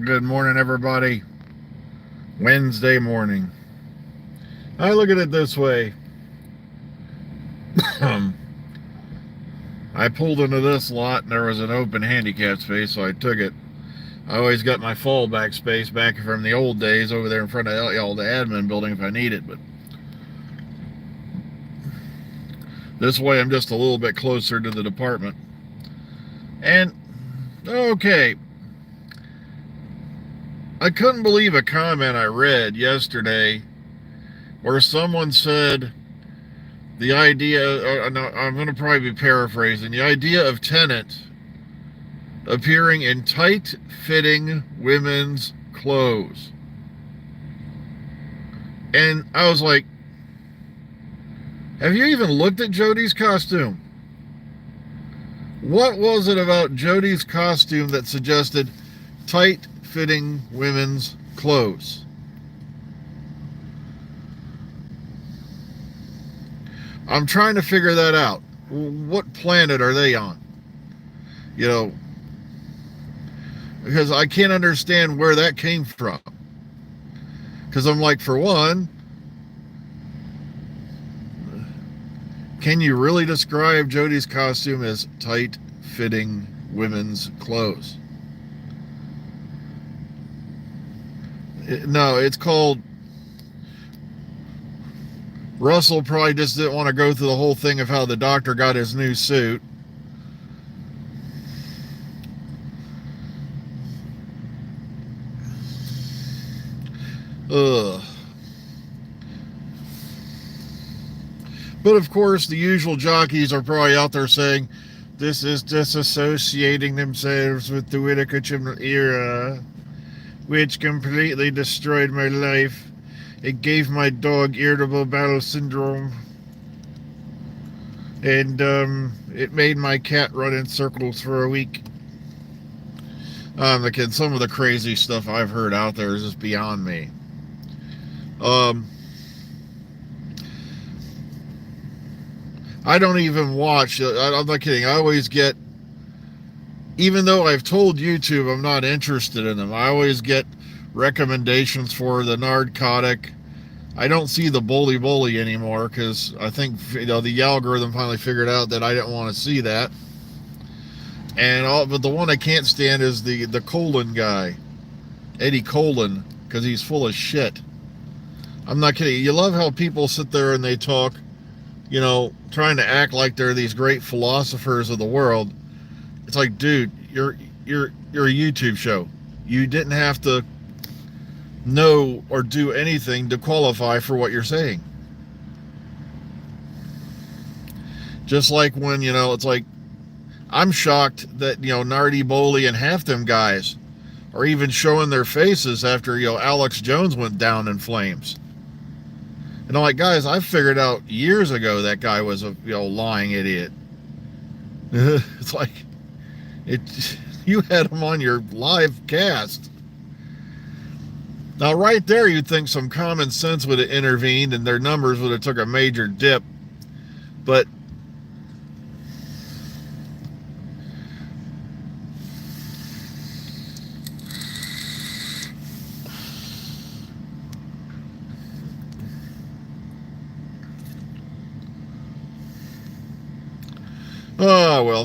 Good morning, everybody. Wednesday morning. I look at it this way. I pulled into this lot and there was an open handicap space, so I took it. I always got my fallback space back from the old days over there in front of the admin building if I need it. But this way, I'm just a little bit closer to the department. And okay, I couldn't believe a comment I read yesterday where someone said the idea, no, I'm going to probably be paraphrasing, the idea of Tenet appearing in tight-fitting women's clothes. And I was like, have you even looked at Jodie's costume? What was it about Jodie's costume that suggested tight-fitting women's clothes? I'm trying to figure that out. What planet are they on? You know, because I can't understand where that came from. Because I'm like, for one, can you really describe Jodie's costume as tight-fitting women's clothes? No, it's called... Russell probably just didn't want to go through the whole thing of how the doctor got his new suit. Ugh. But of course, the usual jockeys are probably out there saying, this is disassociating themselves with the Whittaker era, which completely destroyed my life. It gave my dog irritable bowel syndrome. And it made my cat run in circles for a week. Again, some of the crazy stuff I've heard out there is just beyond me. I don't even watch. I'm not kidding. I always get, even though I've told YouTube I'm not interested in them, I always get recommendations for the narcotic. I don't see the bully anymore because I think the algorithm finally figured out that I didn't want to see that. But the one I can't stand is the Colon guy, Eddie Colon, because he's full of shit. I'm not kidding. You love how people sit there and they talk, trying to act like they're these great philosophers of the world. It's like, dude, you're a YouTube show. You didn't have to know or do anything to qualify for what you're saying. Just like when, it's like, I'm shocked that, Nardi Bowley and half them guys are even showing their faces after, Alex Jones went down in flames. And I'm like, guys, I figured out years ago that guy was a, lying idiot. It's like, you had him on your live cast. Now, right there, you'd think some common sense would have intervened and their numbers would have took a major dip. But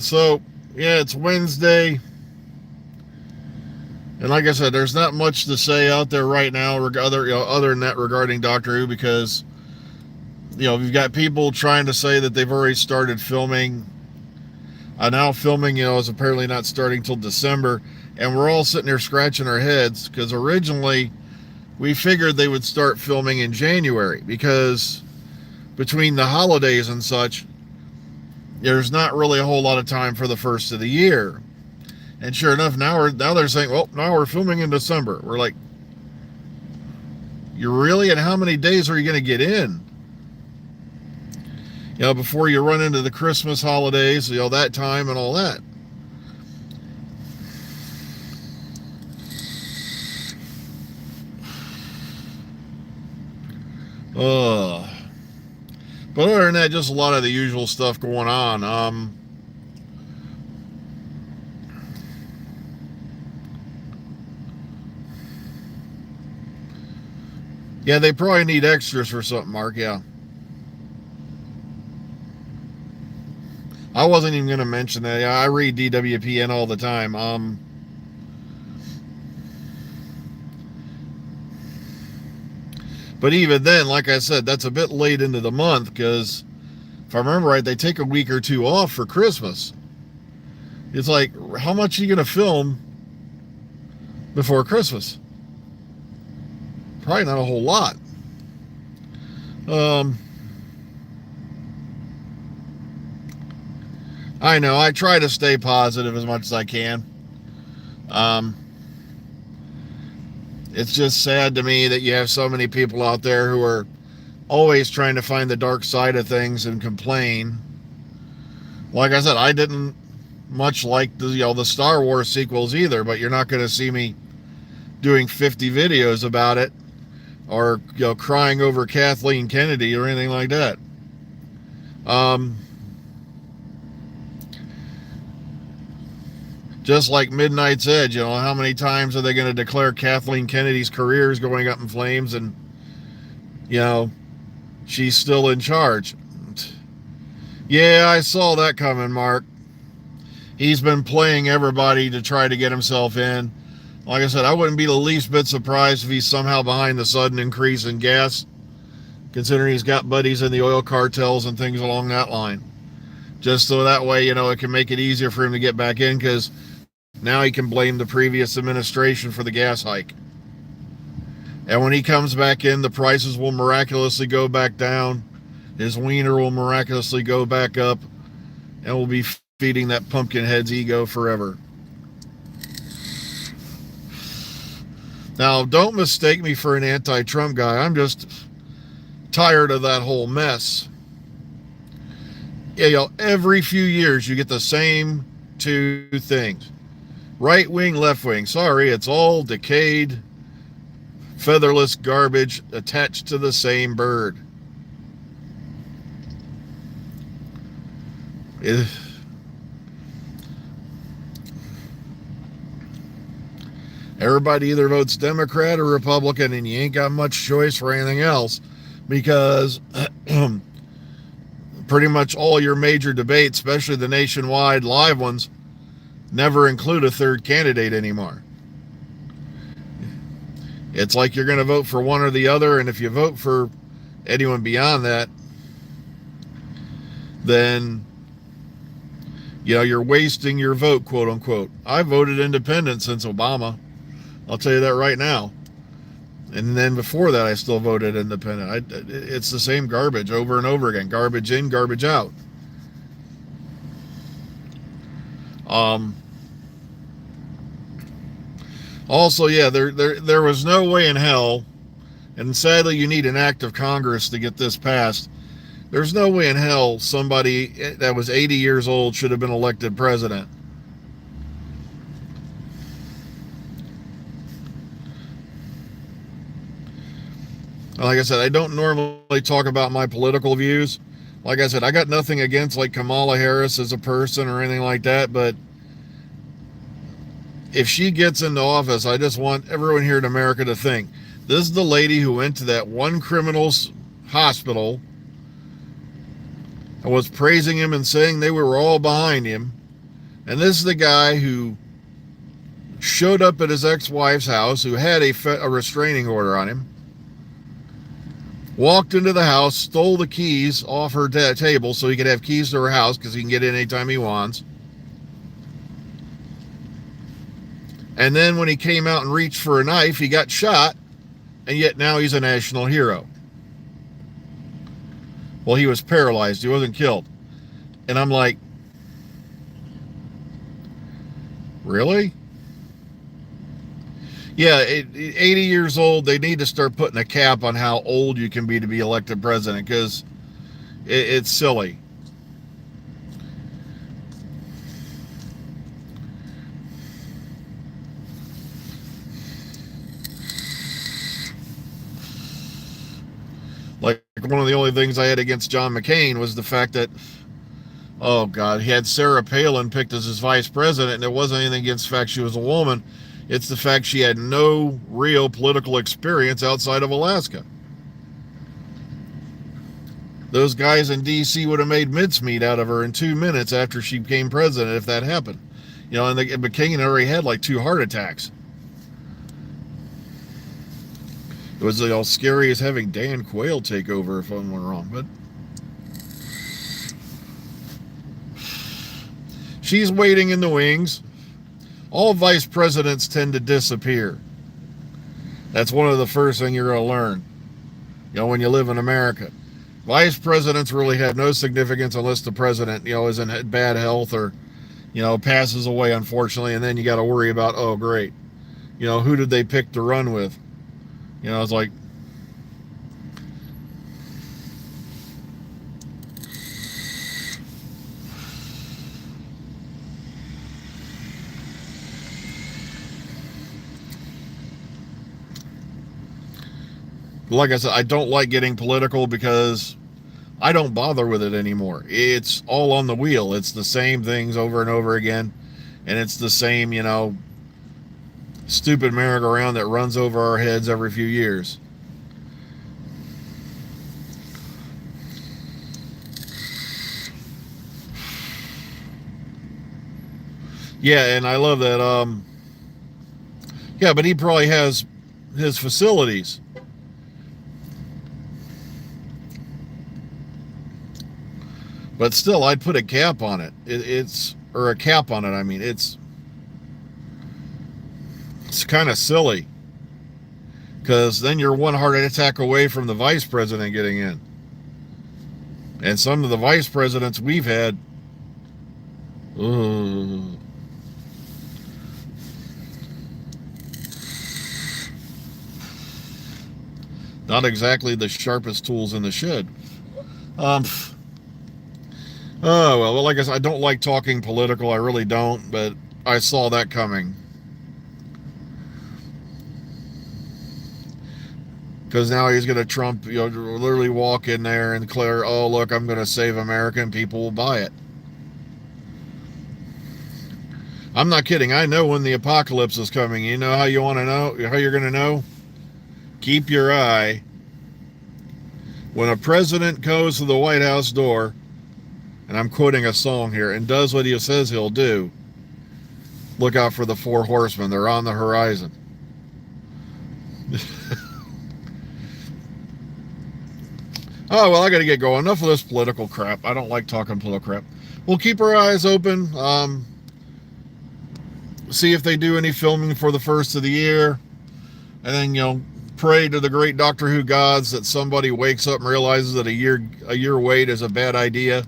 so, yeah, it's Wednesday. And like I said, there's not much to say out there right now other than that regarding Doctor Who, because you've got people trying to say that they've already started filming. Now filming, is apparently not starting till December, and we're all sitting there scratching our heads because originally we figured they would start filming in January because between the holidays and such, there's not really a whole lot of time for the first of the year. And sure enough, now they're saying, well, now we're filming in December. We're like, you really? And how many days are you going to get in? Before you run into the Christmas holidays, that time and all that. But other than that, just a lot of the usual stuff going on. Yeah, they probably need extras for something, Mark. Yeah. I wasn't even going to mention that. Yeah, I read DWPN all the time. But even then, like I said, that's a bit late into the month because if I remember right, they take a week or two off for Christmas. It's like, how much are you going to film before Christmas? Probably not a whole lot. I know. I try to stay positive as much as I can. Um, it's just sad to me that you have so many people out there who are always trying to find the dark side of things and complain. Like I said, I didn't much like the Star Wars sequels either, but you're not going to see me doing 50 videos about it or crying over Kathleen Kennedy or anything like that. Just like Midnight's Edge, how many times are they going to declare Kathleen Kennedy's career is going up in flames and, she's still in charge? Yeah, I saw that coming, Mark. He's been playing everybody to try to get himself in. Like I said, I wouldn't be the least bit surprised if he's somehow behind the sudden increase in gas, considering he's got buddies in the oil cartels and things along that line. Just so that way, it can make it easier for him to get back in, because now he can blame the previous administration for the gas hike. And when he comes back in, the prices will miraculously go back down. His wiener will miraculously go back up, and we'll be feeding that Pumpkinhead's ego forever. Now, don't mistake me for an anti-Trump guy. I'm just tired of that whole mess. Yeah, every few years you get the same two things. Right wing, left wing. Sorry, it's all decayed, featherless garbage attached to the same bird. Everybody either votes Democrat or Republican, and you ain't got much choice for anything else, because pretty much all your major debates, especially the nationwide live ones, never include a third candidate anymore. It's like you're going to vote for one or the other, and if you vote for anyone beyond that, then you're wasting your vote, quote unquote. I voted independent since Obama. I'll tell you that right now. And then before that, I still voted independent. It's the same garbage over and over again. Garbage in, garbage out. Also, yeah, there was no way in hell, and sadly you need an act of Congress to get this passed. There's no way in hell somebody that was 80 years old should have been elected president. Like I said, I don't normally talk about my political views. Like I said, I got nothing against like Kamala Harris as a person or anything like that, but if she gets into office, I just want everyone here in America to think, this is the lady who went to that one criminal's hospital and was praising him and saying they were all behind him. And this is the guy who showed up at his ex-wife's house, who had a restraining order on him, walked into the house, stole the keys off her table so he could have keys to her house because he can get in anytime he wants. And then when he came out and reached for a knife, he got shot, and yet now he's a national hero. Well, he was paralyzed. He wasn't killed. And I'm like, really? Yeah, 80 years old, they need to start putting a cap on how old you can be to be elected president, because it's silly. Like, one of the only things I had against John McCain was the fact that, oh God, he had Sarah Palin picked as his vice president, and it wasn't anything against the fact she was a woman. It's the fact she had no real political experience outside of Alaska. Those guys in D.C. would have made mincemeat out of her in 2 minutes after she became president if that happened. You know, and McCain already had like 2 heart attacks. It was all scary as having Dan Quayle take over if I'm wrong, but she's waiting in the wings. All vice presidents tend to disappear. That's one of the first things you're going to learn, you know, when you live in America. Vice presidents really have no significance unless the president, you know, is in bad health or, you know, passes away, unfortunately, and then you got to worry about, oh, great, you know, who did they pick to run with? You know, it's like, like I said, I don't like getting political because I don't bother with it anymore. It's all on the wheel. It's the same things over and over again, and it's the same, you know, stupid merry-go-round that runs over our heads every few years. Yeah, and I love that. Yeah, but he probably has his facilities. But still, I'd put a cap on it. Or a cap on it. I mean, it's kind of silly. Because then you're one heart attack away from the vice president getting in. And some of the vice presidents we've had, not exactly the sharpest tools in the shed. Oh, well, like I said, I don't like talking political. I really don't, but I saw that coming. Because now he's going to Trump, you know, literally walk in there and declare, oh, look, I'm going to save America, and people will buy it. I'm not kidding. I know when the apocalypse is coming. You know how you want to know, how you're going to know? Keep your eye. When a president goes to the White House door, and I'm quoting a song here, and does what he says he'll do, look out for the 4 horsemen. They're on the horizon. Oh, well, I got to get going. Enough of this political crap. I don't like talking political crap. We'll keep our eyes open. See if they do any filming for the first of the year. And then, you know, pray to the great Doctor Who gods that somebody wakes up and realizes that a year wait is a bad idea.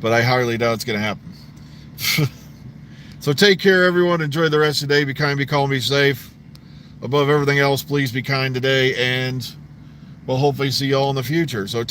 But I highly doubt it's going to happen. So take care, everyone. Enjoy the rest of the day. Be kind, be calm, be safe. Above everything else, please be kind today. And we'll hopefully see you all in the future. So take